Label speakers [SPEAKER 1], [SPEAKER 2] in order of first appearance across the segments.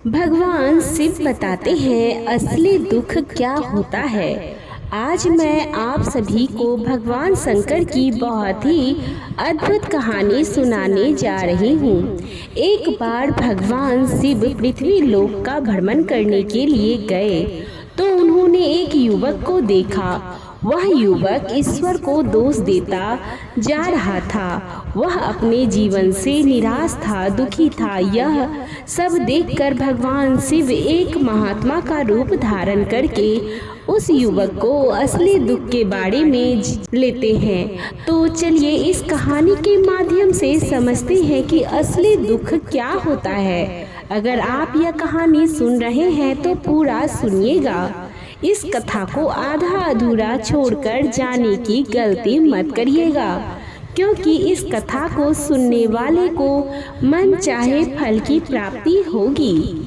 [SPEAKER 1] भगवान शिव बताते हैं असली दुख क्या होता है। आज मैं आप सभी को भगवान शंकर की बहुत ही अद्भुत कहानी सुनाने जा रही हूँ। एक बार भगवान शिव पृथ्वी लोक का भ्रमण करने के लिए गए तो उन्होंने एक युवक को देखा। वह युवक ईश्वर को दोष देता जा रहा था। वह अपने जीवन से निराश था, दुखी था। यह सब देखकर भगवान शिव एक महात्मा का रूप धारण करके उस युवक को असली दुख के बारे में लेते हैं। तो चलिए इस कहानी के माध्यम से समझते हैं कि असली दुख क्या होता है। अगर आप यह कहानी सुन रहे हैं तो पूरा सुनिएगा। इस कथा को आधा अधूरा छोड़कर जाने की गलती मत करिएगा, क्योंकि इस कथा को सुनने वाले को मन चाहे फल की प्राप्ति होगी।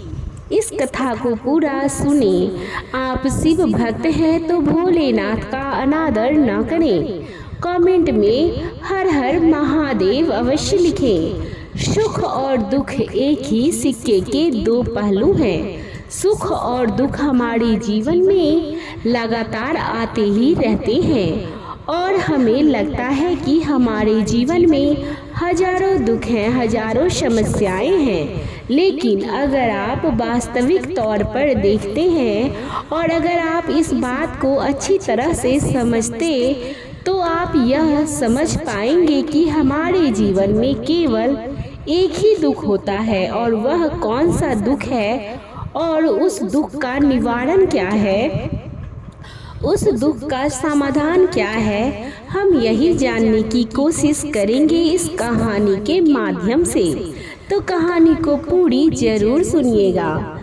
[SPEAKER 1] इस कथा को पूरा सुने। आप शिव भक्त हैं तो भोलेनाथ का अनादर न करें। कमेंट में हर हर महादेव अवश्य लिखें। सुख और दुख एक ही सिक्के के दो पहलू हैं। सुख और दुख हमारे जीवन में लगातार आते ही रहते हैं और हमें लगता है कि हमारे जीवन में हजारों दुख हैं, हजारों समस्याएं हैं। लेकिन अगर आप वास्तविक तौर पर देखते हैं और अगर आप इस बात को अच्छी तरह से समझते तो आप यह समझ पाएंगे कि हमारे जीवन में केवल एक ही दुख होता है। और वह कौन सा दुख है और उस दुख का निवारण क्या है, उस दुख का समाधान क्या है, हम यही जानने की कोशिश करेंगे इस कहानी के माध्यम से। तो कहानी को पूरी जरूर सुनिएगा।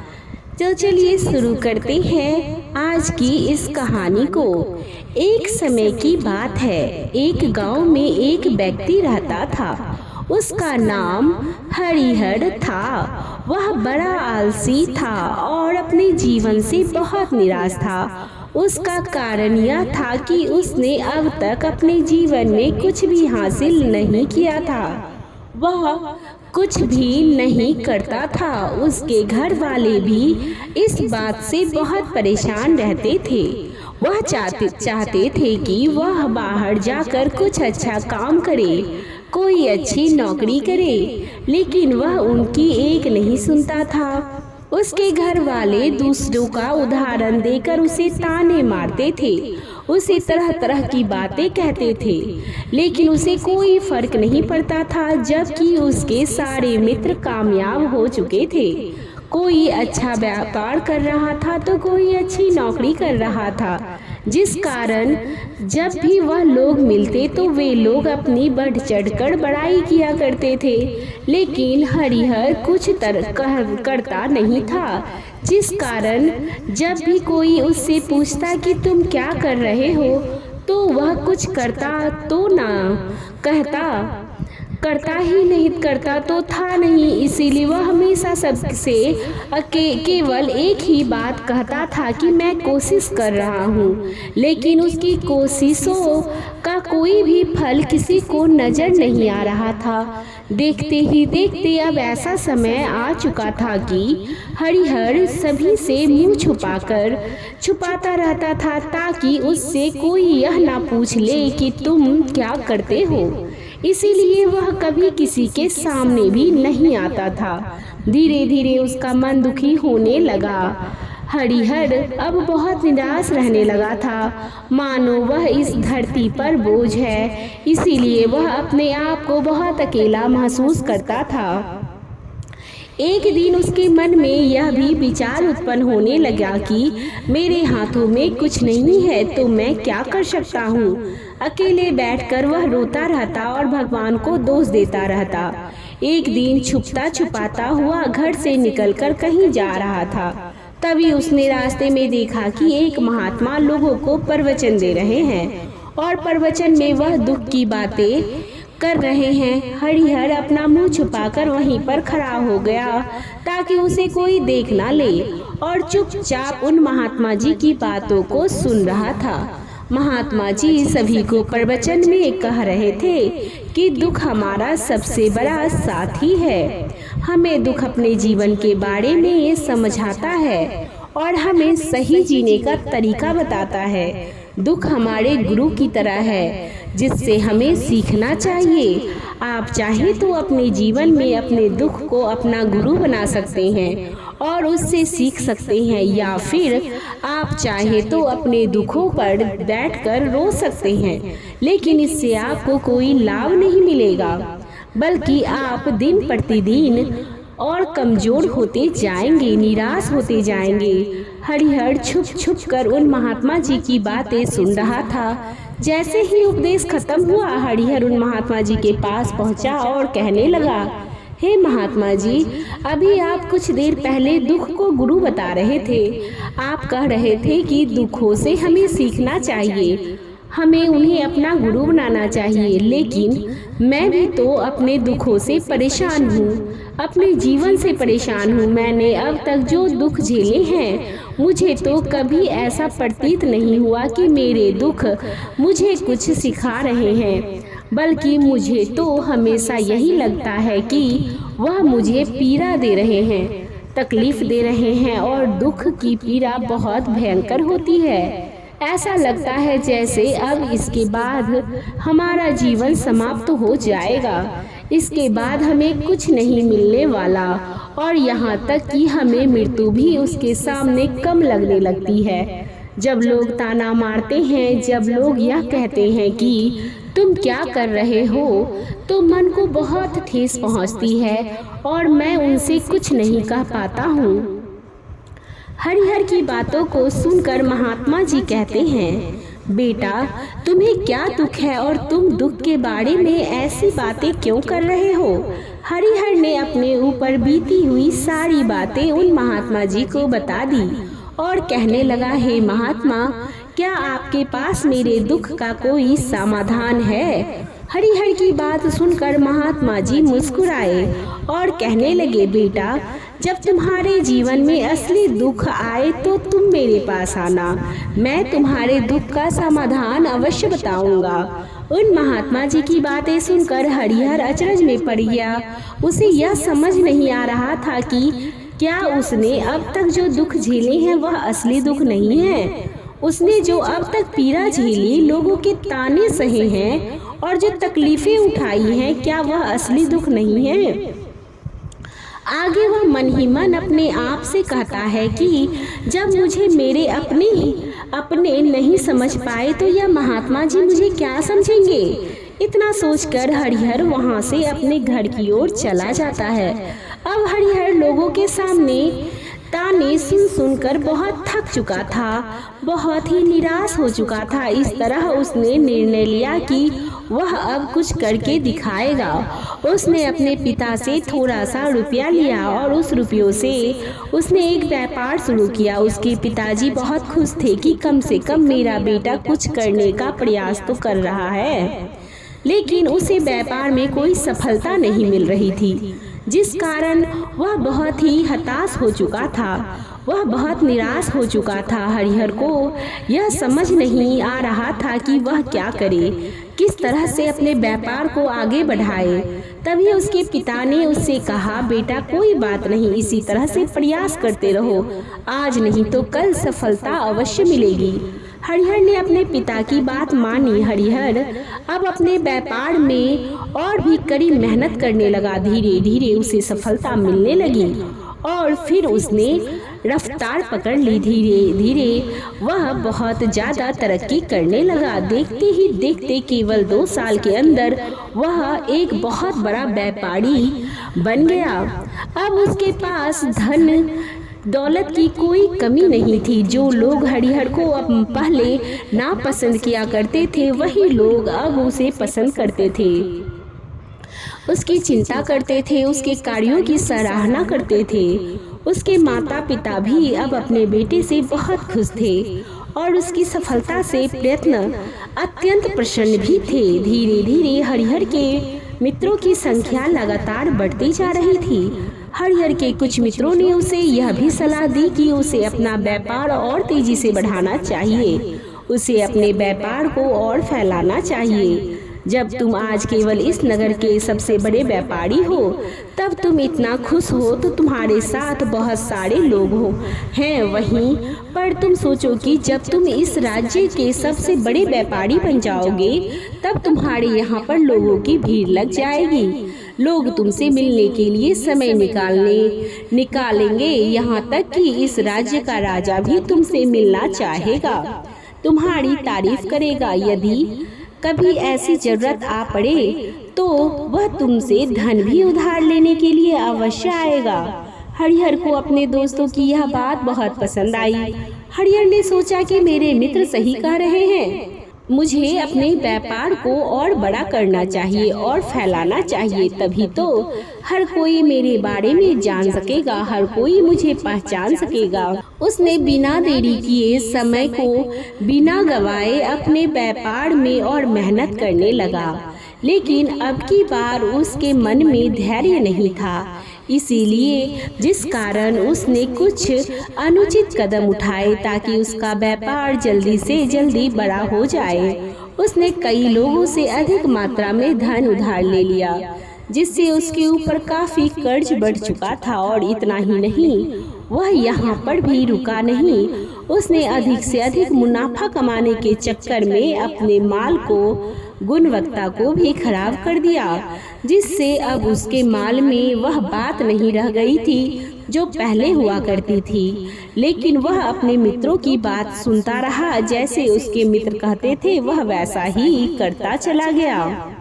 [SPEAKER 1] तो चलिए शुरू करते हैं आज की इस कहानी को। एक समय की बात है, एक गांव में एक व्यक्ति रहता था। उसका नाम हरिहर था। वह बड़ा आलसी था और अपने जीवन से बहुत निराश था। उसका कारण यह था कि उसने अब तक अपने जीवन में कुछ भी हासिल नहीं किया था। वह कुछ भी नहीं करता था। उसके घर वाले भी इस बात से बहुत परेशान रहते थे। वह चाहते थे कि वह बाहर जाकर कुछ अच्छा काम करे, कोई अच्छी नौकरी करे, लेकिन वह उनकी एक नहीं सुनता था। उसके घर वाले दूसरों का उदाहरण देकर उसे ताने मारते थे, उसे तरह तरह की बातें कहते थे, लेकिन उसे कोई फर्क नहीं पड़ता था। जबकि उसके सारे मित्र कामयाब हो चुके थे। कोई अच्छा व्यापार कर रहा था तो कोई अच्छी नौकरी कर रहा था, जिस कारण जब भी वह लोग मिलते तो वे लोग अपनी बढ़ चढ़कर बड़ाई किया करते थे। लेकिन हरिहर कुछ करता नहीं था, जिस कारण जब भी कोई उससे पूछता कि तुम क्या कर रहे हो तो वह कुछ करता तो ना करता तो था नहीं। इसीलिए वह हमेशा सबसे केवल एक ही बात कहता था कि मैं कोशिश कर रहा हूँ, लेकिन उसकी कोशिशों का कोई भी फल किसी को नजर नहीं आ रहा था। देखते ही देखते अब ऐसा समय आ चुका था कि हरिहर सभी से मुंह छुपाता रहता था, ताकि उससे कोई यह ना पूछ ले कि तुम क्या करते हो। इसीलिए वह कभी किसी के सामने भी नहीं आता था। धीरे धीरे उसका मन दुखी होने लगा। हरिहर अब बहुत निराश रहने लगा था, मानो वह इस धरती पर बोझ है। इसीलिए वह अपने आप को बहुत अकेला महसूस करता था। एक दिन उसके मन में यह भी विचार उत्पन्न होने लगा कि मेरे हाथों में कुछ नहीं है तो मैं क्या कर सकता हूँ। अकेले बैठकर वह रोता रहता और भगवान को दोष देता रहता। एक दिन छुपता छुपाता हुआ घर से निकलकर कहीं जा रहा था। तभी उसने रास्ते में देखा कि एक महात्मा लोगों को प्रवचन दे रहे हैं और प्रवचन में वह दुख की बातें कर रहे हैं। हरिहर अपना मुंह छुपाकर वहीं पर खड़ा हो गया ताकि उसे कोई देख ना ले और चुपचाप उन महात्मा जी की बातों को सुन रहा था। महात्मा जी सभी को प्रवचन में कह रहे थे कि दुख हमारा सबसे बड़ा साथी है। हमें दुख अपने जीवन के बारे में समझाता है और हमें सही जीने का तरीका बताता है। दुख हमारे गुरु की तरह है जिससे हमें सीखना चाहिए। आप चाहें तो अपने जीवन में अपने दुख को अपना गुरु बना सकते हैं और उससे सीख सकते हैं, या फिर आप चाहें तो अपने दुखों पर बैठकर रो सकते हैं, लेकिन इससे आपको कोई लाभ नहीं मिलेगा, बल्कि आप दिन प्रतिदिन और कमजोर होते जाएंगे, निराश होते जाएंगे। हरिहर छुप छुप कर उन महात्मा जी की बातें सुन रहा था। जैसे ही उपदेश खत्म हुआ, हरिहर उन महात्मा जी के पास पहुंचा और कहने लगा, हे महात्मा जी, अभी आप कुछ देर पहले दुख को गुरु बता रहे थे। आप कह रहे थे कि दुखों से हमें सीखना चाहिए, हमें उन्हें अपना गुरु बनाना चाहिए, लेकिन मैं भी तो अपने दुखों से परेशान हूँ, अपने जीवन से परेशान हूँ। मैंने अब तक जो दुख झेले हैं, मुझे तो कभी ऐसा प्रतीत नहीं हुआ कि मेरे दुख मुझे कुछ सिखा रहे हैं, बल्कि मुझे तो हमेशा यही लगता है कि वह मुझे पीड़ा दे रहे हैं, तकलीफ दे रहे हैं, और दुख की पीड़ा बहुत भयंकर होती है। ऐसा लगता है जैसे अब इसके बाद हमारा जीवन समाप्त हो जाएगा, इसके बाद हमें कुछ नहीं मिलने वाला, और यहाँ तक कि हमें मृत्यु भी उसके सामने कम लगने लगती है। जब लोग ताना मारते हैं, जब लोग यह कहते हैं कि तुम क्या कर रहे हो, तो मन को बहुत ठेस पहुँचती है और मैं उनसे कुछ नहीं कह पाता हूँ। हरिहर की बातों को सुनकर महात्मा जी कहते हैं, बेटा, तुम्हें क्या दुख है और तुम दुख के बारे में ऐसी बातें क्यों कर रहे हो? हरिहर ने अपने ऊपर बीती हुई सारी बातें उन महात्मा जी को बता दी और कहने लगा, हे महात्मा, क्या आपके पास मेरे दुख का कोई समाधान है? हरिहर की बात सुनकर महात्मा जी मुस्कुराए और कहने लगे, बेटा, जब तुम्हारे जीवन में असली दुख आए तो तुम मेरे पास आना, मैं तुम्हारे दुख का समाधान अवश्य बताऊंगा। उन महात्मा जी की बातें सुनकर हरिहर अचरज में पड़ गया। उसे यह समझ नहीं आ रहा था कि क्या उसने अब तक जो दुख झेले हैं वह असली दुख नहीं है। उसने जो अब तक पीड़ा झेली, लोगों के ताने सहे हैं और जो तकलीफें उठाई हैं, क्या वह असली दुख नहीं है? आगे वह मन ही मन अपने आप से कहता है कि जब मुझे मेरे अपने नहीं समझ पाए तो यह महात्मा जी मुझे क्या समझेंगे। इतना सोचकर हरिहर वहां से अपने घर की ओर चला जाता है। अब हरिहर लोगों के सामने ताने सुन सुनकर बहुत थक चुका था, बहुत ही निराश हो चुका था। इस तरह उसने निर्णय लिया कि वह अब कुछ करके दिखाएगा। उसने अपने पिता से थोड़ा सा रुपया लिया और उस रुपयों से उसने एक व्यापार शुरू किया। उसके पिताजी बहुत खुश थे कि कम से कम मेरा बेटा कुछ करने का प्रयास तो कर रहा है, लेकिन उसे व्यापार में कोई सफलता नहीं मिल रही थी, जिस कारण वह बहुत ही हताश हो चुका था, वह बहुत निराश हो चुका था। हरिहर को यह समझ नहीं आ रहा था कि वह क्या करे, किस तरह से अपने व्यापार को आगे बढ़ाए। तभी उसके पिता ने उससे कहा, बेटा, कोई बात नहीं, इसी तरह से प्रयास करते रहो, आज नहीं तो कल सफलता अवश्य मिलेगी। हरिहर ने अपने पिता की बात मानी। हरिहर अब अपने व्यापार में और भी कड़ी मेहनत करने लगा। धीरे धीरे उसे सफलता मिलने लगी और फिर उसने रफ्तार पकड़ ली। धीरे धीरे वह बहुत ज़्यादा तरक्की करने लगा। देखते ही देखते केवल 2 साल के अंदर वह एक बहुत बड़ा व्यापारी बन गया। अब उसके पास धन दौलत की कोई कमी नहीं थी। जो लोग हरिहर को पहले नापसंद किया करते थे, वही लोग अब उसे पसंद करते थे, उसकी चिंता करते थे, उसके कार्यों की सराहना करते थे। उसके माता पिता भी अब अपने बेटे से बहुत खुश थे और उसकी सफलता से प्रयत्न अत्यंत प्रसन्न भी थे। धीरे धीरे हरिहर के मित्रों की संख्या लगातार बढ़ती जा रही थी। हरिहर के कुछ मित्रों ने उसे यह भी सलाह दी कि उसे अपना व्यापार और तेजी से बढ़ाना चाहिए, उसे अपने व्यापार को और फैलाना चाहिए। जब तुम आज केवल इस नगर के सबसे बड़े व्यापारी हो, तब तुम इतना खुश हो तो तुम्हारे साथ बहुत सारे लोग हैं वहीं पर तुम सोचो कि जब तुम इस राज्य के सबसे बड़े व्यापारी बन जाओगे, तब तुम्हारे यहाँ पर लोगों की भीड़ लग जाएगी। लोग तुमसे मिलने के लिए समय निकालेंगे, यहाँ तक कि इस राज्य का राजा भी तुमसे मिलना चाहेगा, तुम्हारी तारीफ करेगा। यदि कभी ऐसी जरूरत आ पड़े तो वह तुमसे धन भी उधार लेने के लिए अवश्य आएगा। हरिहर को अपने दोस्तों की यह बात बहुत पसंद आई। हरिहर ने सोचा कि मेरे मित्र सही कह रहे हैं, मुझे अपने व्यापार को और बड़ा करना चाहिए और फैलाना चाहिए, तभी तो हर कोई मेरे बारे में जान सकेगा, हर कोई मुझे पहचान सकेगा। उसने बिना देरी किए, समय को बिना गवाए अपने व्यापार में और मेहनत करने लगा। लेकिन अब की बार उसके मन में धैर्य नहीं था, इसीलिए जिस कारण उसने कुछ अनुचित कदम उठाए ताकि उसका व्यापार जल्दी से जल्दी बड़ा हो जाए। उसने कई लोगों से अधिक मात्रा में धन उधार ले लिया, जिससे उसके ऊपर काफी कर्ज बढ़ चुका था। और इतना ही नहीं, वह यहाँ पर भी रुका नहीं, उसने अधिक से अधिक मुनाफा कमाने के चक्कर में अपने माल को गुणवत्ता को भी खराब कर दिया, जिससे अब उसके माल में वह बात नहीं रह गई थी जो पहले हुआ करती थी। लेकिन वह अपने मित्रों की बात सुनता रहा, जैसे उसके मित्र कहते थे वह वैसा ही करता चला गया।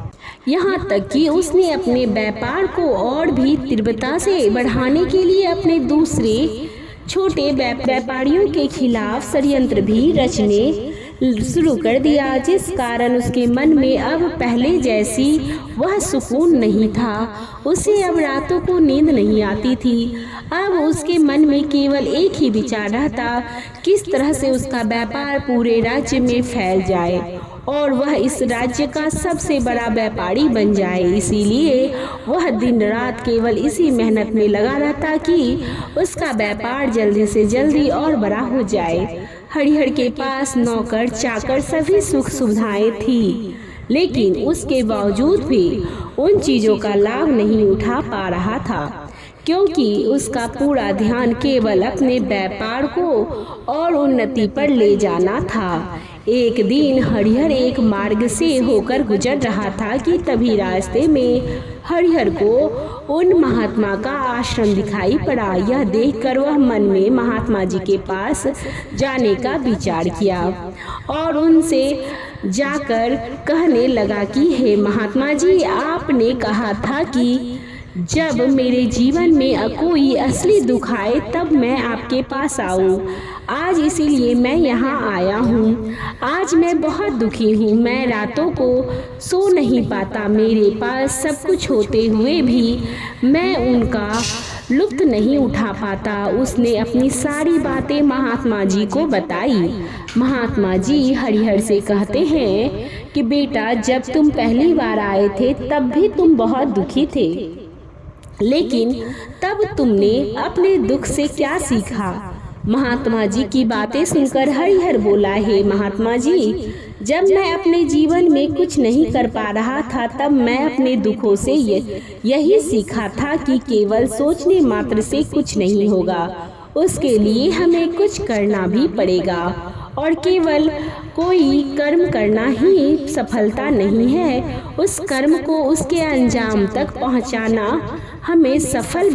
[SPEAKER 1] यहाँ तक कि उसने अपने व्यापार को और भी तीव्रता से बढ़ाने के लिए अपने दूसरे छोटे व्यापारियों के खिलाफ षड्यंत्र भी रचने शुरू कर दिया, जिस कारण उसके मन में अब पहले जैसी वह सुकून नहीं था। उसे अब रातों को नींद नहीं आती थी। अब उसके मन में केवल एक ही विचार रहता, किस तरह से उसका व्यापार पूरे राज्य में फैल जाए और वह इस राज्य का सबसे बड़ा व्यापारी बन जाए। इसीलिए वह दिन रात केवल इसी मेहनत में लगा रहता कि उसका व्यापार जल्दी से जल्दी और बड़ा हो जाए। हरिहर के पास नौकर चाकर सभी सुख सुविधाएं थी, लेकिन उसके बावजूद भी उन चीजों का लाभ नहीं उठा पा रहा था, क्योंकि उसका पूरा ध्यान केवल अपने व्यापार को और उन्नति पर ले जाना था। एक दिन हरिहर एक मार्ग से होकर गुजर रहा था कि तभी रास्ते में हरिहर को उन महात्मा का आश्रम दिखाई पड़ा। यह देखकर वह मन में महात्मा जी के पास जाने का विचार किया और उनसे जाकर कहने लगा कि हे महात्मा जी, आपने कहा था कि जब मेरे जीवन में कोई असली दुख आए तब मैं आपके पास आऊं। आज इसीलिए मैं यहाँ आया हूँ। आज मैं बहुत दुखी हूँ, मैं रातों को सो नहीं पाता। मेरे पास सब कुछ होते हुए भी मैं उनका लुत्फ नहीं उठा पाता। उसने अपनी सारी बातें महात्मा जी को बताई। महात्मा जी हरिहर से कहते हैं कि बेटा, जब तुम पहली बार आए थे तब भी तुम बहुत दुखी थे, लेकिन तब तुमने अपने दुख से क्या सीखा? महात्मा जी की बातें सुनकर हरिहर बोला, हे महात्मा जी, जब मैं अपने जीवन में कुछ नहीं कर पा रहा था तब मैं अपने दुखों से यही सीखा था कि केवल सोचने मात्र से कुछ नहीं होगा, उसके लिए हमें कुछ करना भी पड़ेगा और केवल कोई कर्म करना ही सफलता नहीं है। उस कर्म को उसके अंजाम तक पहुंचाना हमें सफल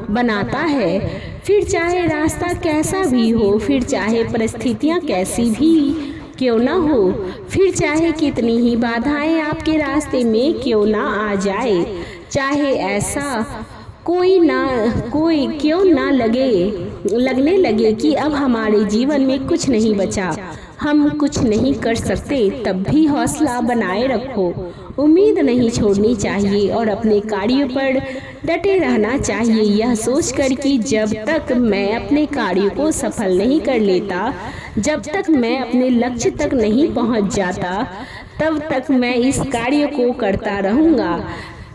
[SPEAKER 1] बनाता है। फिर चाहे रास्ता कैसा भी हो, फिर चाहे परिस्थितियां कैसी भी क्यों ना हो, फिर चाहे कितनी ही बाधाएं आपके रास्ते में क्यों ना आ जाए, चाहे ऐसा कोई क्यों ना लगने लगे कि अब हमारे जीवन में कुछ नहीं बचा, हम कुछ नहीं कर सकते, तब भी हौसला बनाए रखो, उम्मीद नहीं छोड़नी चाहिए और अपने कार्यों पर डटे रहना चाहिए। यह सोचकर कि जब तक मैं अपने कार्यों को सफल नहीं कर लेता, जब तक मैं अपने लक्ष्य तक नहीं पहुंच जाता, तब तक मैं इस कार्य को करता रहूँगा।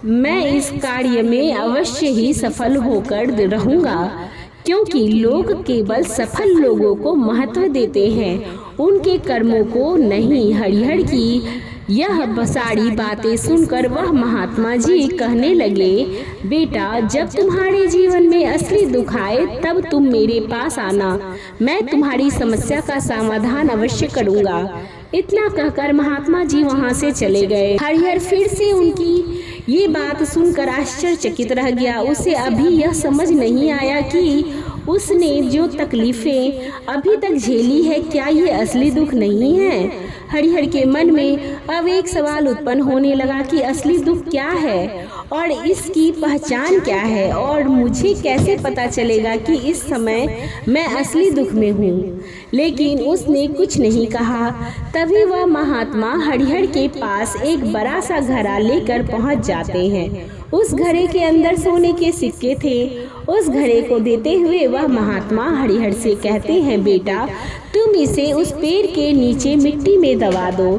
[SPEAKER 1] मैं इस कार्य में अवश्य ही सफल होकर रहूँगा, क्योंकि लोग केवल सफल लोगों को महत्व देते हैं, उनके कर्मों को नहीं। हरिहर की यह सारी बातें सुनकर वह महात्मा जी कहने लगे, बेटा जब तुम्हारे जीवन में असली दुख आए तब तुम मेरे पास आना, मैं तुम्हारी समस्या का समाधान अवश्य करूँगा। इतना कहकर महात्मा जी वहाँ से चले गए। हरिहर फिर से उनकी ये बात सुनकर आश्चर्यचकित रह गया। उसे अभी यह समझ नहीं आया कि उसने जो तकलीफें अभी तक झेली है क्या ये असली दुख नहीं है। हरिहर के मन में अब एक सवाल उत्पन्न होने लगा कि असली दुख क्या है और इसकी पहचान क्या है और मुझे कैसे पता चलेगा कि इस समय मैं असली दुख में हूँ। लेकिन उसने कुछ नहीं कहा। तभी वह महात्मा हरिहर के पास एक बड़ा सा घड़ा लेकर पहुँच जाते हैं। उस घड़े के अंदर सोने के सिक्के थे। उस घड़े को देते हुए वह महात्मा हरिहर से कहते हैं, बेटा तुम इसे उस पेड़ के नीचे मिट्टी में दबा दो,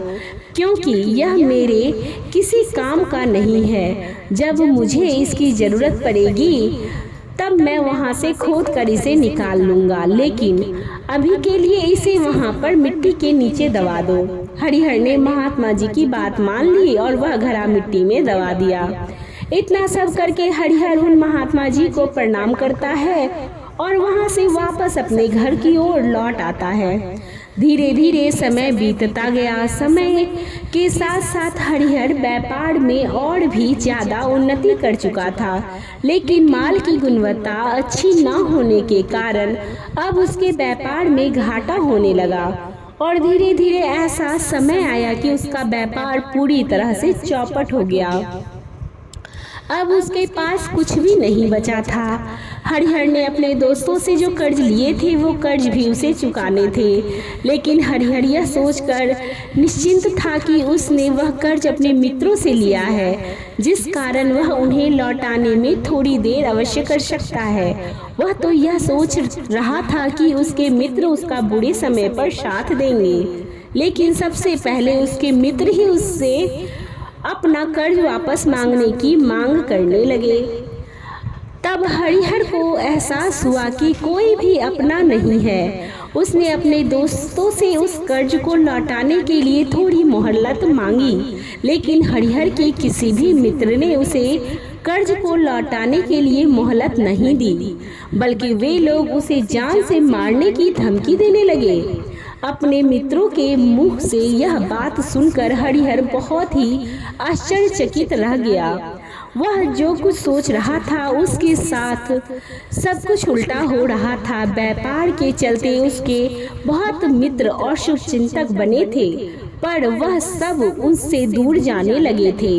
[SPEAKER 1] क्योंकि यह मेरे किसी काम का नहीं है। जब मुझे इसकी ज़रूरत पड़ेगी तब मैं वहाँ से खोद कर इसे निकाल लूँगा, लेकिन अभी के लिए इसे वहाँ पर मिट्टी के नीचे दबा दो। हरिहर ने महात्मा जी की बात मान ली और वह घड़ा मिट्टी में दबा दिया। इतना सब करके हरिहर उन महात्मा जी को प्रणाम करता है और वहाँ से वापस अपने घर की ओर लौट आता है। धीरे धीरे समय बीतता गया। समय के साथ साथ हरिहर व्यापार में और भी ज़्यादा उन्नति कर चुका था, लेकिन माल की गुणवत्ता अच्छी न होने के कारण अब उसके व्यापार में घाटा होने लगा और धीरे धीरे ऐसा समय आया कि उसका व्यापार पूरी तरह से चौपट हो गया। अब उसके पास कुछ भी नहीं बचा था। हरिहर ने अपने दोस्तों से जो कर्ज लिए थे वो कर्ज भी उसे चुकाने थे, लेकिन हरिहर यह सोचकर निश्चिंत था कि उसने वह कर्ज अपने मित्रों से लिया है, जिस कारण वह उन्हें लौटाने में थोड़ी देर अवश्य कर सकता है। वह तो यह सोच रहा था कि उसके मित्र उसका बुरे समय पर साथ देंगे, लेकिन सबसे पहले उसके मित्र ही उससे अपना कर्ज वापस मांगने की मांग करने लगे। तब हरिहर को एहसास हुआ कि कोई भी अपना नहीं है। उसने अपने दोस्तों से उस कर्ज को लौटाने के लिए थोड़ी मोहलत मांगी, लेकिन हरिहर के किसी भी मित्र ने उसे कर्ज को लौटाने के लिए मोहलत नहीं दी, बल्कि वे लोग उसे जान से मारने की धमकी देने लगे। अपने मित्रों के मुंह से यह बात सुनकर हरिहर बहुत ही आश्चर्यचकित रह गया। वह जो कुछ सोच रहा था उसके साथ सब कुछ उल्टा हो रहा था। व्यापार के चलते उसके बहुत मित्र और शुभचिंतक बने थे, पर वह सब उनसे दूर जाने लगे थे।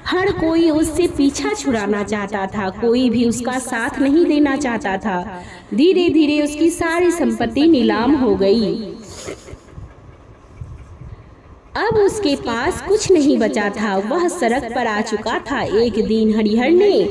[SPEAKER 1] हर कोई उससे पीछा छुड़ाना चाहता था, कोई भी उसका साथ नहीं देना चाहता था। धीरे धीरे उसकी सारी संपत्ति नीलाम हो गई। अब उसके पास कुछ नहीं बचा था। वह सड़क पर आ चुका था। एक दिन हरिहर ने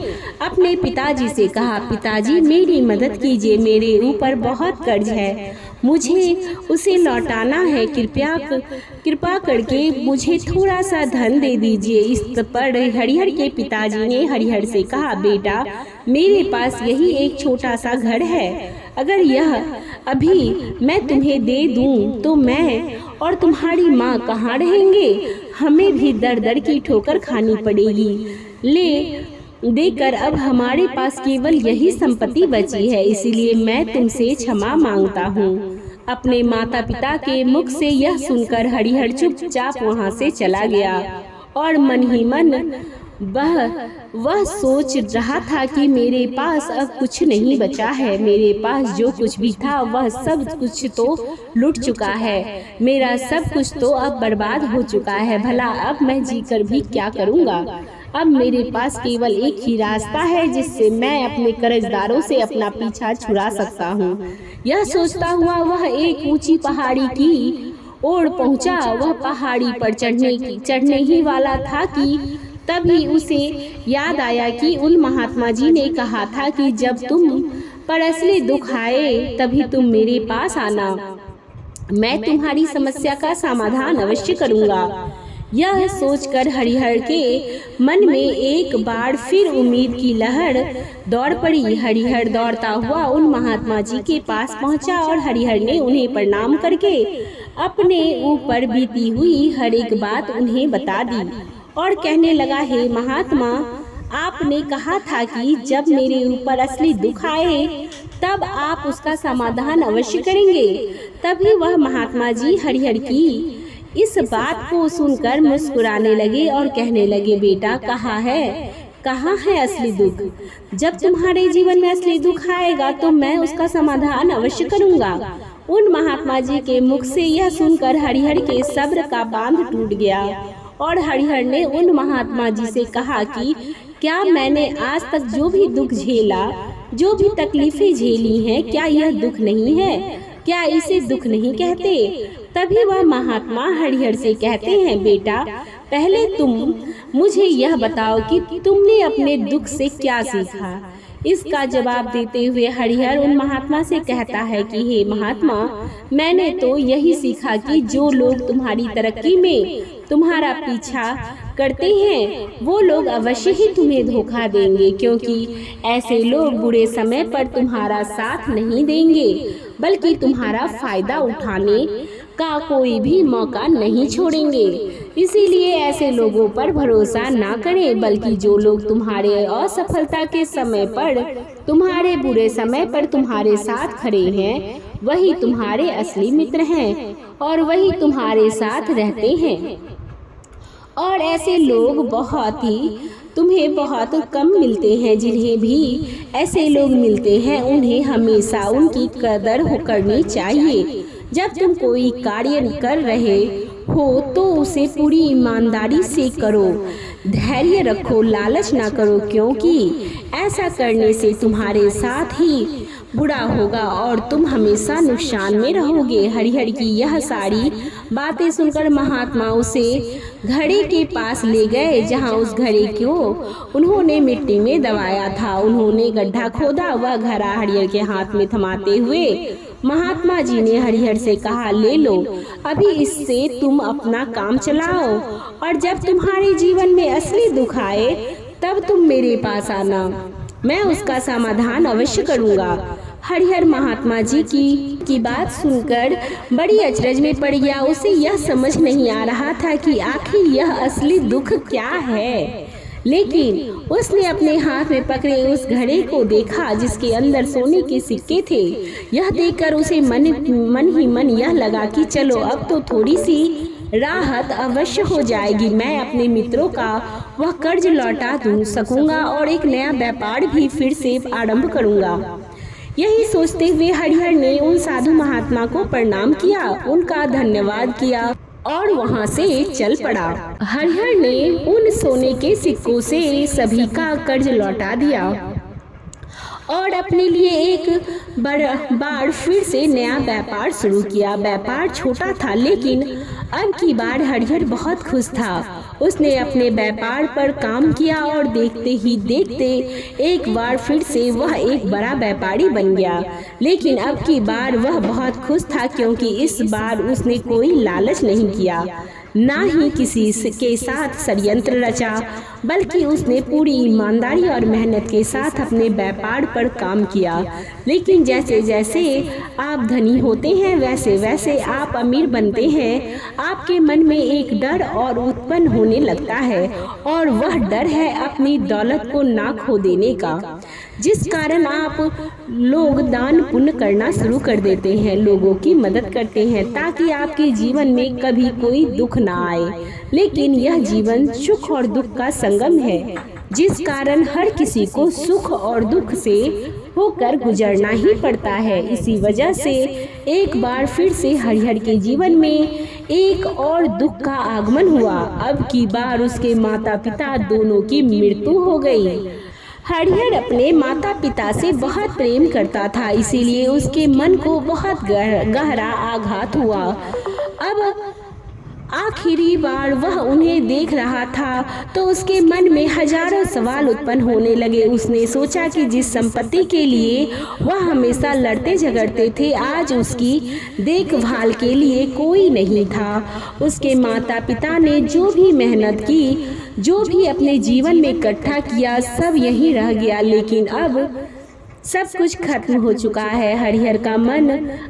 [SPEAKER 1] अपने पिताजी से कहा, पिताजी मेरी मदद कीजिए, मेरे ऊपर बहुत कर्ज है, मुझे उसे लौटाना है, कृपा करके मुझे थोड़ा सा धन दे दीजिए। इस पर हरिहर के पिताजी ने हरिहर से कहा, बेटा मेरे पास यही एक छोटा सा घर है, अगर यह अभी मैं तुम्हें दे दूं तो मैं और तुम्हारी माँ कहाँ रहेंगे? हमें भी दर दर की ठोकर खानी पड़ेगी। ले देकर अब हमारे पास केवल यही संपत्ति बची है, इसीलिए मैं तुमसे क्षमा मांगता हूँ। अपने माता पिता के मुख से यह सुनकर हरिहर चुपचाप वहाँ से चला गया और मन ही मन वह सोच रहा था कि मेरे पास अब कुछ नहीं बचा है, मेरे पास जो कुछ भी था वह सब कुछ तो लूट चुका है, मेरा सब कुछ तो अब बर्बाद हो चुका है, भला अब मैं जीकर भी क्या करूँगा? अब मेरे पास केवल एक ही रास्ता है जिससे मैं अपने कर्जदारों से अपना पीछा छुड़ा सकता हूँ। यह सोचता हुआ वह एक ऊंची पहाड़ी की ओर पहुँचा। वह पहाड़ी पर चढ़ने ही वाला था कि तभी उसे याद आया कि उन महात्मा जी ने कहा था कि जब तुम पर असली दुख आए तभी तुम मेरे पास आना, मैं तुम्हारी समस्या का समाधान अवश्य करूँगा। यह सोचकर हरिहर के मन में एक बार फिर उम्मीद की लहर दौड़ पड़ी। हरिहर दौड़ता हुआ उन महात्मा जी के पास पहुंचा और हरिहर ने उन्हें प्रणाम करके अपने ऊपर बीती हुई हर एक बात उन्हें बता दी और कहने लगा, हे महात्मा, आपने कहा था कि जब मेरे ऊपर असली दुख आए तब आप उसका समाधान अवश्य करेंगे। तभी वह महात्मा जी हरिहर की इस बात को सुनकर मुस्कुराने लगे और कहने लगे, बेटा, कहाँ है असली दुख? जब तुम्हारे जीवन में असली दुख आएगा तो मैं उसका समाधान अवश्य करूंगा। उन महात्मा जी के मुख से यह सुनकर हरिहर के सब्र का बांध टूट गया और हरिहर ने उन महात्मा जी से कहा कि क्या मैंने आज तक जो भी दुख झेला, जो भी तकलीफें झेली हैं, क्या यह दुख नहीं है? क्या इसे दुख नहीं कहते? तभी वह महात्मा हरिहर से कहते हैं, बेटा, पहले तुम मुझे यह बताओ कि तुमने अपने दुख से क्या सीखा। इसका जवाब देते हुए हरिहर उन महात्मा से कहता है कि हे महात्मा, मैंने तो यही सीखा कि जो लोग तुम्हारी तरक्की में तुम्हारा पीछा करते हैं वो लोग अवश्य ही तुम्हें धोखा देंगे, क्योंकि ऐसे लोग बुरे समय पर तुम्हारा साथ नहीं देंगे बल्कि तुम्हारा फायदा उठाने का कोई भी मौका नहीं छोड़ेंगे। इसीलिए ऐसे लोगों पर भरोसा ना करें, बल्कि जो लोग तुम्हारे असफलता के समय पर, तुम्हारे बुरे समय पर तुम्हारे साथ खड़े हैं, वही तुम्हारे असली मित्र हैं और वही तुम्हारे साथ रहते हैं। और ऐसे लोग तुम्हें बहुत कम मिलते हैं। जिन्हें भी ऐसे लोग मिलते हैं उन्हें हमेशा उनकी कदर करनी चाहिए। जब तुम कोई कार्य कर रहे हो तो उसे पूरी ईमानदारी से करो, धैर्य रखो, लालच ना करो, क्योंकि ऐसा करने से तुम्हारे साथ ही बुरा होगा और तुम हमेशा नुकसान में रहोगे। हरिहर की यह सारी बातें सुनकर महात्मा उसे घड़े के पास ले गए, जहां उस घड़े को उन्होंने मिट्टी में दबाया था। उन्होंने गड्ढा खोदा, वह घड़ा हरिहर के हाथ में थमाते हुए महात्मा जी ने हरिहर से कहा, ले लो, अभी इससे तुम अपना काम चलाओ और जब तुम्हारे जीवन में असली दुख आए तब तुम मेरे पास आना, मैं उसका समाधान अवश्य करूंगा। हरिहर महात्मा जी की बात सुनकर बड़ी अचरज में पड़ गया। उसे यह समझ नहीं आ रहा था कि आखिर यह असली दुख क्या है, लेकिन उसने अपने हाथ में पकड़े उस घड़े को देखा जिसके अंदर सोने के सिक्के थे। यह देखकर उसे मन ही मन यह लगा कि चलो अब तो थोड़ी सी राहत अवश्य हो जाएगी, मैं अपने मित्रों का वह कर्ज लौटा सकूंगा और एक नया व्यापार भी फिर से आरंभ करूंगा। यही सोचते हुए हरिहर ने उन साधु महात्मा को प्रणाम किया, उनका धन्यवाद किया और वहां से चल पड़ा। हरिहर ने उन सोने के सिक्कों से सभी का कर्ज लौटा दिया और अपने लिए एक बार फिर से नया व्यापार शुरू किया। व्यापार छोटा था लेकिन अब की बार हरिहर बहुत खुश था। उसने अपने व्यापार पर काम किया और देखते ही देखते एक बार फिर से वह एक बड़ा व्यापारी बन गया। लेकिन अब की बार वह बहुत खुश था, क्योंकि इस बार उसने कोई लालच नहीं किया, ना ही किसी के साथ षड्यंत्र रचा, बल्कि उसने पूरी ईमानदारी और मेहनत के साथ अपने व्यापार पर काम किया। लेकिन जैसे जैसे आप धनी होते हैं वैसे वैसे आप अमीर बनते हैं, आपके मन में एक डर और उत्पन्न होने लगता है और वह डर है अपनी दौलत को ना खो देने का, जिस कारण आप लोग दान पुण्य करना शुरू कर देते हैं, लोगों की मदद करते हैं ताकि आपके जीवन में कभी कोई दुख ना आए। लेकिन यह जीवन सुख और दुख का संगम है, जिस कारण हर किसी को सुख और दुख से होकर गुजरना ही पड़ता है। इसी वजह से एक बार फिर से हरिहर के जीवन में एक और दुख का आगमन हुआ। अब की बार उसके माता पिता दोनों की मृत्यु हो गई। हरिहर अपने माता पिता से बहुत प्रेम करता था, इसीलिए उसके मन को बहुत गहरा आघात हुआ। अब आखिरी बार वह उन्हें देख रहा था तो उसके मन में हजारों सवाल उत्पन्न होने लगे। उसने सोचा कि जिस संपत्ति के लिए वह हमेशा लड़ते झगड़ते थे, आज उसकी देखभाल के लिए कोई नहीं था। उसके माता पिता ने जो भी मेहनत की, जो भी अपने जीवन में इकट्ठा किया, सब यहीं रह गया। लेकिन अब सब कुछ खत्म हो चुका है। हरिहर का मन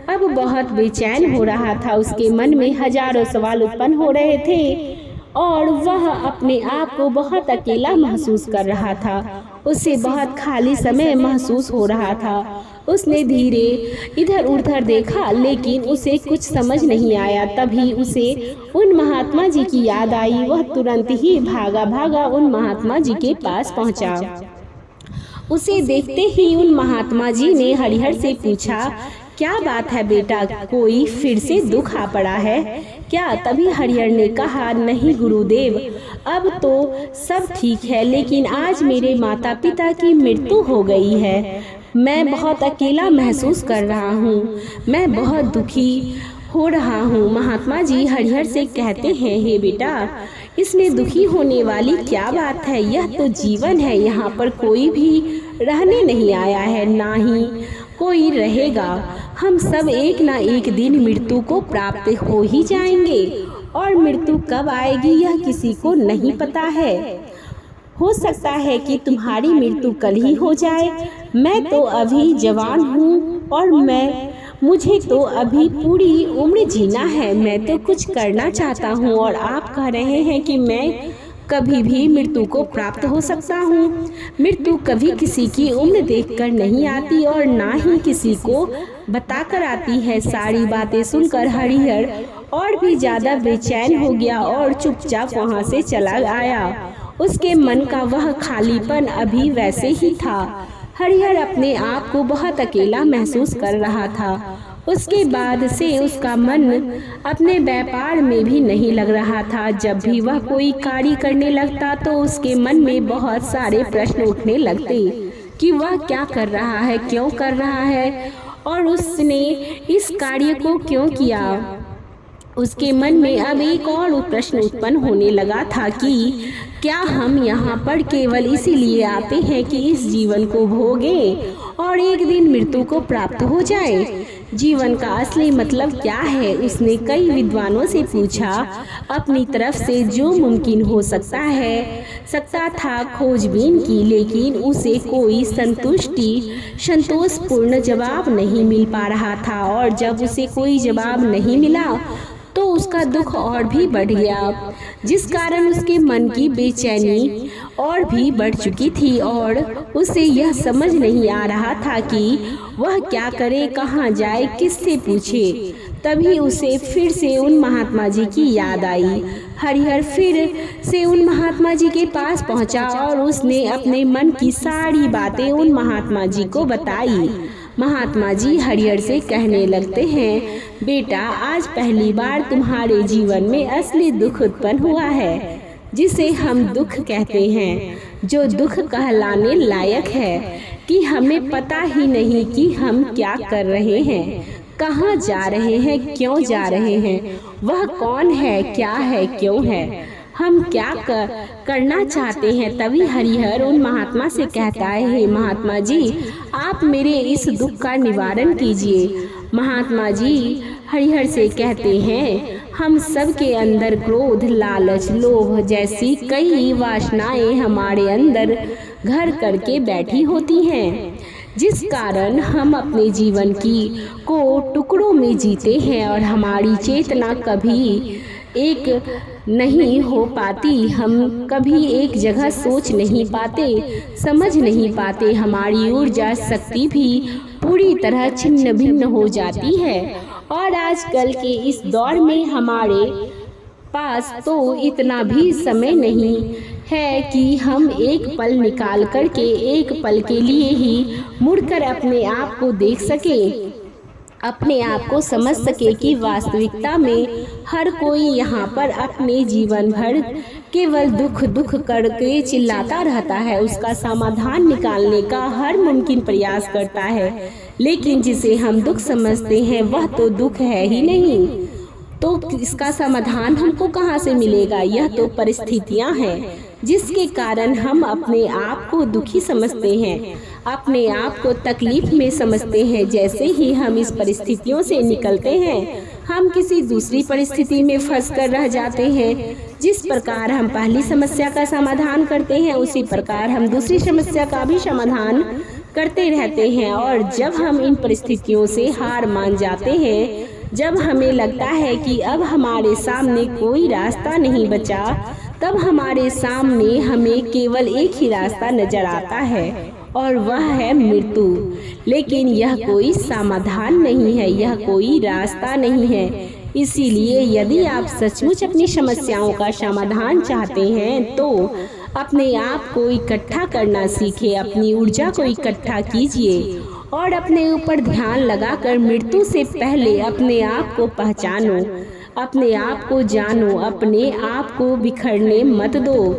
[SPEAKER 1] अब बहुत बेचैन हो रहा था। उसके मन में हजारों सवाल उत्पन्न हो रहे थे और वह अपने आप को बहुत अकेला महसूस कर रहा था। उसे बहुत खाली समय महसूस हो रहा था। उसने धीरे इधर उधर देखा, लेकिन उसे कुछ समझ नहीं आया। तभी उसे उन महात्मा जी की याद आई। वह तुरंत ही भागा भागा उन महात्मा जी के पास पहुंचा। उसे देखते ही उन महात्मा जी ने हरिहर से पूछा, क्या बात है बेटा, कोई फिर से दुख आ पड़ा है क्या? तभी हरिहर ने कहा, नहीं गुरुदेव, अब तो सब ठीक है, लेकिन आज मेरे माता पिता की मृत्यु हो गई है। मैं बहुत अकेला महसूस कर रहा हूँ, मैं बहुत दुखी हो रहा हूँ। महात्मा जी हरिहर से कहते हैं, हे बेटा, इसमें दुखी होने वाली क्या बात है? यह तो जीवन है। यहाँ पर कोई भी रहने नहीं आया है, ना ही कोई रहेगा। हम सब एक ना एक दिन मृत्यु को प्राप्त हो ही जाएंगे, और मृत्यु कब आएगी यह किसी को नहीं पता है। हो सकता है कि तुम्हारी मृत्यु कल ही हो जाए। मैं तो अभी जवान हूँ और मुझे तो अभी पूरी उम्र जीना है। मैं तो कुछ करना चाहता हूँ, और आप कह रहे हैं कि मैं कभी भी मृत्यु को प्राप्त हो सकता हूँ। मृत्यु कभी किसी की उम्र देखकर नहीं आती और ना ही किसी को बताकर आती है। सारी बातें सुनकर हरिहर और भी ज्यादा बेचैन हो गया और चुपचाप वहाँ से चला आया। उसके मन का वह खालीपन अभी वैसे ही था। हरिहर अपने आप को बहुत अकेला महसूस कर रहा था। उसके बाद से उसका मन अपने व्यापार में भी नहीं लग रहा था। जब भी वह कोई कार्य करने लगता तो उसके मन में बहुत सारे प्रश्न उठने लगते कि वह क्या कर रहा है, क्यों कर रहा है, और उसने इस कार्य को क्यों किया। उसके मन में अब एक और प्रश्न उत्पन्न होने लगा था कि क्या हम यहाँ पर केवल इसीलिए आते हैं कि इस जीवन को भोगें और एक दिन मृत्यु को प्राप्त हो जाए? जीवन का असली मतलब क्या है? उसने कई विद्वानों से पूछा। अपनी तरफ से जो मुमकिन हो सकता था खोजबीन की, लेकिन उसे कोई संतोषपूर्ण जवाब नहीं मिल पा रहा था। और जब उसे कोई जवाब नहीं मिला तो उसका दुख और भी बढ़ गया, जिस कारण उसके मन की बेचैनी और भी बढ़ चुकी थी और उसे यह समझ नहीं आ रहा था कि वह क्या करे, कहाँ जाए, किससे पूछे। तभी उसे फिर से उन महात्मा जी की याद आई। हरिहर फिर से उन महात्मा जी के पास पहुंचा और उसने अपने मन की सारी बातें उन महात्मा जी को बताई। महात्मा जी हरिहर से कहने लगते हैं, बेटा, आज पहली बार तुम्हारे जीवन में असली दुख उत्पन्न हुआ है, जिसे हम दुख कहते हैं, जो दुख कहलाने लायक है कि हमें पता ही नहीं कि हम क्या कर रहे हैं, कहाँ जा रहे हैं, क्यों जा रहे हैं, वह कौन है, क्या है, क्यों है, हम क्या करना चाहते हैं। तभी हरिहर उन महात्मा से कहता है, हे महात्मा जी, आप मेरे इस दुख का निवारण कीजिए। महात्मा जी हरिहर से कहते हैं, हम सब के अंदर क्रोध, लालच, लोभ जैसी कई वासनाएं हमारे अंदर घर करके बैठी होती हैं, जिस कारण हम अपने जीवन को टुकड़ों में जीते हैं और हमारी चेतना कभी एक नहीं हो पाती। हम कभी एक जगह सोच नहीं पाते, समझ नहीं पाते। हमारी ऊर्जा शक्ति भी पूरी तरह छिन्न भिन्न हो जाती है। और आजकल के इस दौर में हमारे पास तो इतना भी समय नहीं है कि हम एक पल निकाल करके एक पल के लिए ही मुड़कर अपने आप को देख सके, अपने आप को समझ सके कि वास्तविकता में हर कोई यहाँ पर अपने जीवन भर केवल दुख दुख करके चिल्लाता रहता है। उसका समाधान निकालने का हर मुमकिन प्रयास करता है, लेकिन जिसे हम दुख समझते हैं वह तो दुख है ही नहीं। तो इसका समाधान हमको कहाँ से मिलेगा? यह तो परिस्थितियाँ हैं जिसके कारण हम अपने आप को दुखी समझते हैं, अपने आप को तकलीफ में समझते हैं। जैसे ही हम इस परिस्थितियों से निकलते हैं, हम किसी दूसरी परिस्थिति में फंस कर रह जाते हैं। जिस प्रकार हम पहली समस्या का समाधान करते हैं, उसी प्रकार हम दूसरी समस्या का भी समाधान करते रहते हैं। और जब हम इन परिस्थितियों से हार मान जाते हैं, जब हमें लगता है कि अब हमारे सामने कोई रास्ता नहीं बचा, तब हमारे सामने हमें केवल एक ही रास्ता नजर आता है और वह है मृत्यु। लेकिन यह कोई समाधान नहीं है, यह कोई रास्ता नहीं है। इसीलिए यदि आप सचमुच अपनी समस्याओं का समाधान चाहते हैं तो अपने आप को इकट्ठा करना सीखें, अपनी ऊर्जा को इकट्ठा कीजिए और अपने ऊपर ध्यान लगाकर मृत्यु से पहले अपने आप को पहचानो, अपने आप को जानो, अपने आप को बिखरने मत दो।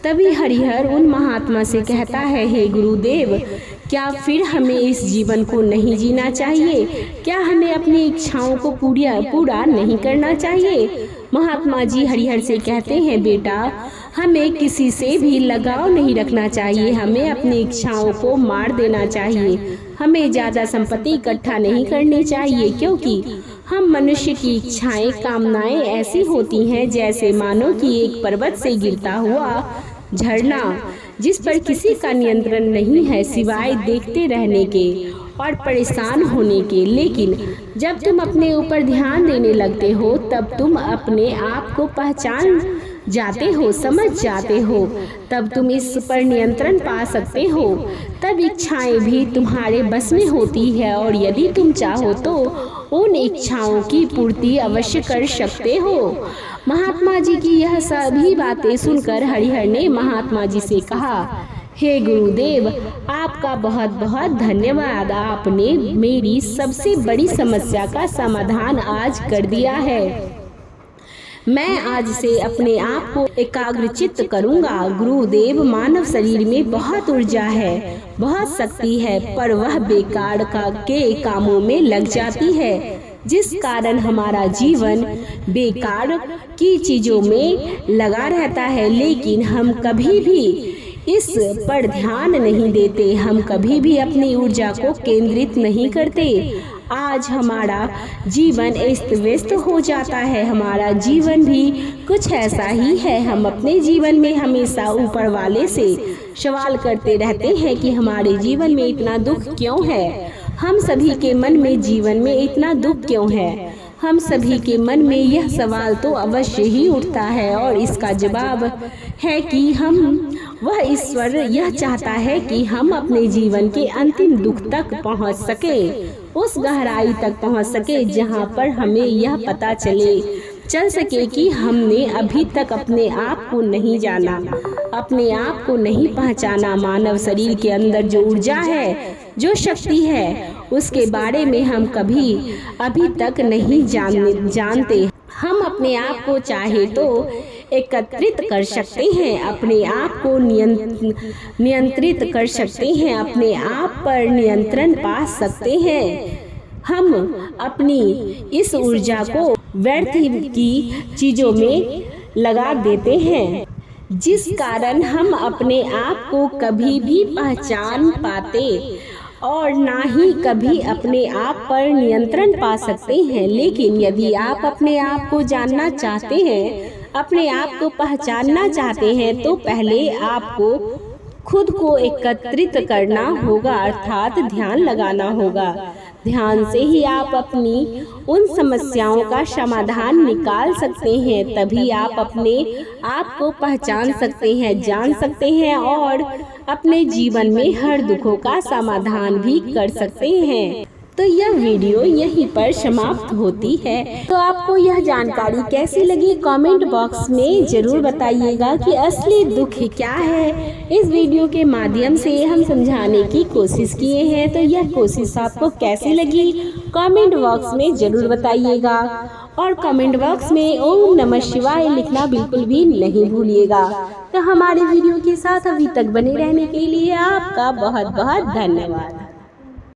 [SPEAKER 1] तभी हरिहर उन महात्मा से कहता है, हे गुरुदेव, क्या फिर हमें इस जीवन को नहीं जीना चाहिए? क्या हमें अपनी इच्छाओं को पूरा नहीं करना चाहिए? महात्मा जी हरिहर से कहते हैं, बेटा, हमें किसी से भी लगाव नहीं रखना चाहिए, हमें अपनी इच्छाओं को मार देना चाहिए, हमें ज़्यादा संपत्ति इकट्ठा नहीं करनी चाहिए, क्योंकि हम मनुष्य की इच्छाएं, कामनाएं ऐसी होती हैं जैसे मानो कि एक पर्वत से गिरता हुआ झरना, जिस पर किसी का नियंत्रण नहीं है सिवाय देखते रहने के और परेशान होने के। लेकिन जब तुम अपने ऊपर ध्यान देने लगते हो, तब तुम अपने आप को पहचान जाते हो, समझ जाते हो, तब तुम इस पर नियंत्रण पा सकते हो। तब इच्छाएं भी तुम्हारे बस में होती है और यदि तुम चाहो तो उन इच्छाओं की पूर्ति अवश्य कर सकते हो। महात्मा जी की यह सभी बातें सुनकर हरिहर ने महात्मा जी से कहा, हे गुरुदेव, आपका बहुत बहुत धन्यवाद। आपने मेरी सबसे बड़ी समस्या का समाधान आज कर दिया है। मैं आज से अपने आप को एकाग्रचित्त करूंगा। गुरुदेव, मानव शरीर में बहुत ऊर्जा है, बहुत शक्ति है, पर वह बेकार के कामों में लग जाती है, जिस कारण हमारा जीवन बेकार की चीजों में लगा रहता है। लेकिन हम कभी भी इस पर ध्यान नहीं देते, हम कभी भी अपनी ऊर्जा को केंद्रित नहीं करते। आज हमारा जीवन अस्त व्यस्त हो जाता है, हमारा जीवन भी कुछ ऐसा ही है। हम अपने जीवन में हमेशा ऊपर वाले से सवाल करते रहते हैं कि हमारे जीवन में इतना दुख क्यों है। हम सभी के मन में जीवन में इतना दुख क्यों है? हम सभी के मन में यह सवाल तो अवश्य ही उठता है और इसका जवाब है कि वह ईश्वर यह चाहता है कि हम अपने जीवन के अंतिम दुख तक पहुंच सके, उस गहराई तक पहुंच सके जहां पर हमें यह पता चल सके कि हमने अभी तक अपने आप को नहीं जाना, अपने आप को नहीं पहचाना। मानव शरीर के अंदर जो ऊर्जा है, जो शक्ति है, उसके बारे में हम कभी अभी तक नहीं जानते। हम अपने आप को चाहे तो एकत्रित कर सकते हैं, अपने आप को नियंत्रित कर सकते हैं, अपने आप पर नियंत्रण पा सकते हैं। हम अपनी इस ऊर्जा को व्यर्थ की चीजों में लगा देते हैं, जिस कारण हम अपने आप को कभी भी पहचान पाते और ना ही कभी अपने आप पर नियंत्रण पा सकते हैं। लेकिन यदि आप अपने आप को जानना चाहते हैं, अपने आप को पहचानना चाहते हैं, तो पहले आपको खुद को एकत्रित करना होगा, अर्थात ध्यान लगाना होगा। ध्यान से ही आप अपनी उन समस्याओं का समाधान निकाल सकते हैं। तभी आप अपने आप को पहचान सकते हैं, जान सकते हैं और अपने जीवन में हर दुखों का समाधान भी कर सकते हैं। तो यह वीडियो यहीं पर समाप्त होती है। तो आपको यह जानकारी कैसी लगी, कमेंट बॉक्स में जरूर बताइएगा कि असली दुख क्या है। इस वीडियो के माध्यम से हम समझाने की कोशिश किए हैं, तो यह कोशिश आपको कैसी लगी कमेंट बॉक्स में जरूर बताइएगा। और कमेंट बॉक्स में ओम नमः शिवाय लिखना बिल्कुल भी नहीं भूलिएगा। तो हमारे वीडियो के साथ अभी तक बने रहने के लिए आपका बहुत बहुत धन्यवाद।